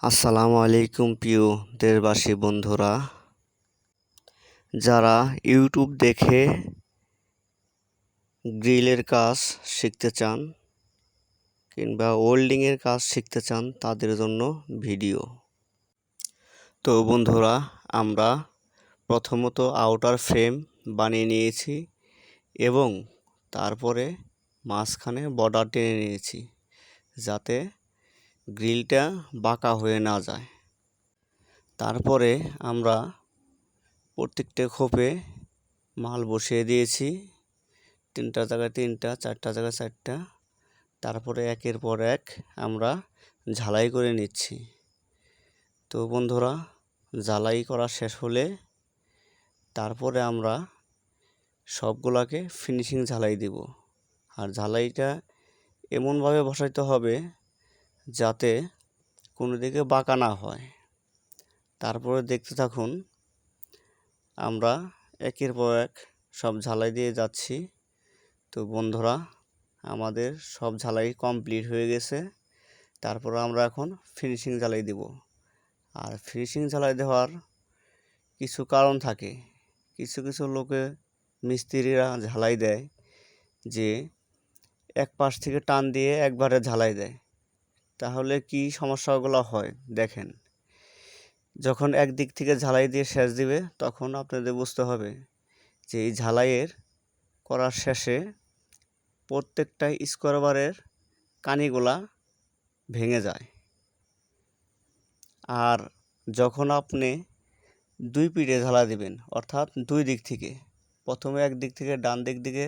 আসসালামু আলাইকুম প্রিয় দেশবাসী বন্ধুরা, যারা ইউটিউব দেখে গ্রিলের কাজ শিখতে চান কিংবা ওয়েল্ডিংয়ের কাজ শিখতে চান তাদের জন্য ভিডিও। তো বন্ধুরা, আমরা প্রথমত আউটার ফ্রেম বানিয়ে নিয়েছি এবং তারপরে মাঝখানে বর্ডার টেনে নিয়েছি যাতে গ্রিলটা বাঁকা হয়ে না যায়। তারপরে আমরা প্রত্যেকটা খোপে মাল বসিয়ে দিয়েছি, 3টা জায়গায় 3টা, 4টা জায়গায় 4টা। তারপরে একের পর এক আমরা ঝালাই করে নিচ্ছি। তো বন্ধুরা, ঝালাই করা শেষ হলে তারপরে আমরা সবগুলাকে ফিনিশিং ঝালাই দিব। আর ঝালাইটা এমনভাবে বসাইতে হবে যাতে কোনো দিকে বাঁকা না হয়। তারপরে দেখতে থাকুন, আমরা একের পর এক সব ঝালাই দিয়ে যাচ্ছি। তো বন্ধুরা, আমাদের সব ঝালাই কমপ্লিট হয়ে গেছে। তারপর আমরা এখন ফিনিশিং ঝালাই দেব। আর ফিনিশিং ঝালাই দেওয়ার কিছু কারণ থাকে। কিছু কিছু লোকে মিস্ত্রিরা ঝালাই দেয় যে এক পাশ থেকে টান দিয়ে একবারে ঝালাই দেয়। তাহলে কি সমস্যাগুলো হয় দেখেন। যখন একদিক থেকে ঝালাই দিয়ে শেষ দিবে তখন আপনাদের বুঝতে হবে যে এই ঝালাইয়ের করার শেষে প্রত্যেকটা স্কোয়ার বারের কানিগুলা ভেঙে যায়। আর যখন আপনি দুই পিঠে ঝালা দিবেন, অর্থাৎ দুই দিক থেকে, প্রথমে এক দিক থেকে ডান দিক দিকে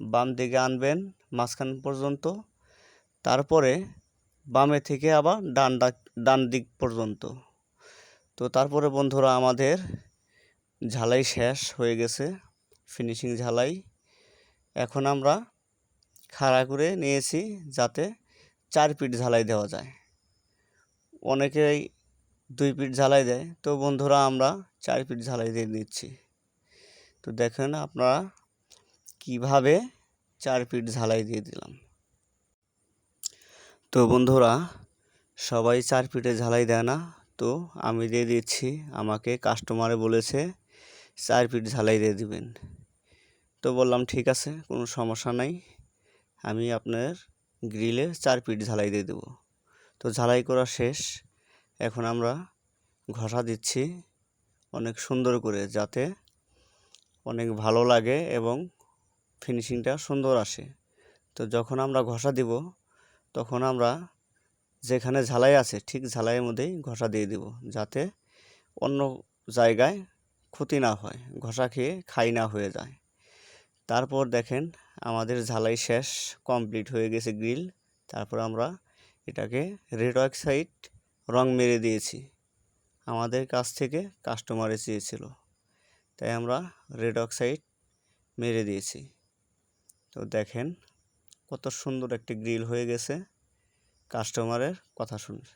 বাম দিকে আনবেন মাঝখান পর্যন্ত, তারপরে বামে থেকে আবার ডান দিক পর্যন্ত। তো তারপরে বন্ধুরা, আমাদের ঝালাই শেষ হয়ে গেছে, ফিনিশিং ঝালাই। এখন আমরা খাড়া করে নিয়েছি যাতে 4 পিঠ ঝালাই দেওয়া যায়। অনেকেই 2 পিঠ ঝালাই দেয়, তো বন্ধুরা আমরা 4 পিঠ ঝালাই দিয়ে দিচ্ছি। তো দেখেন আপনারা কিভাবে 4 পিঠ ঝালাই দিয়ে দিলাম। তো বন্ধুরা, সবাই 4 পিঠে ঝালাই দেয় না, তো আমি দিয়ে দিচ্ছি। আমাকে কাস্টমারে বলেছে 4 পিঠ ঝালাই দিয়ে দিবেন। তো বললাম ঠিক আছে, কোনো সমস্যা নাই, আমি আপনার গ্রিলে 4 পিঠ ঝালাই দিয়ে দেবো। তো ঝালাই করা শেষ। এখন আমরা ঘষা দিচ্ছি অনেক সুন্দর করে, যাতে অনেক ভালো লাগে এবং ফিনিশিংটা সুন্দর আসে। তো যখন আমরা ঘষা দিব তখন আমরা যেখানে ঝালাই আছে ঠিক ঝালাইয়ের মধ্যেই ঘষা দিয়ে দিব, যাতে অন্য জায়গায় ক্ষতি না হয়, ঘষা খেয়ে খাই না হয়ে যায়। তারপর দেখেন আমাদের ঝালাই শেষ, কমপ্লিট হয়ে গেছে গ্রিল। তারপর আমরা এটাকে রেড অক্সাইড রং মেরে দিয়েছি। আমাদের কাছ থেকে কাস্টমারে চেয়েছিল, তাই আমরা রেড অক্সাইড মেরে দিয়েছি। তো দেখেন কত সুন্দর একটি গ্রিল হয়ে গেছে কাস্টমারের কথা শুনে।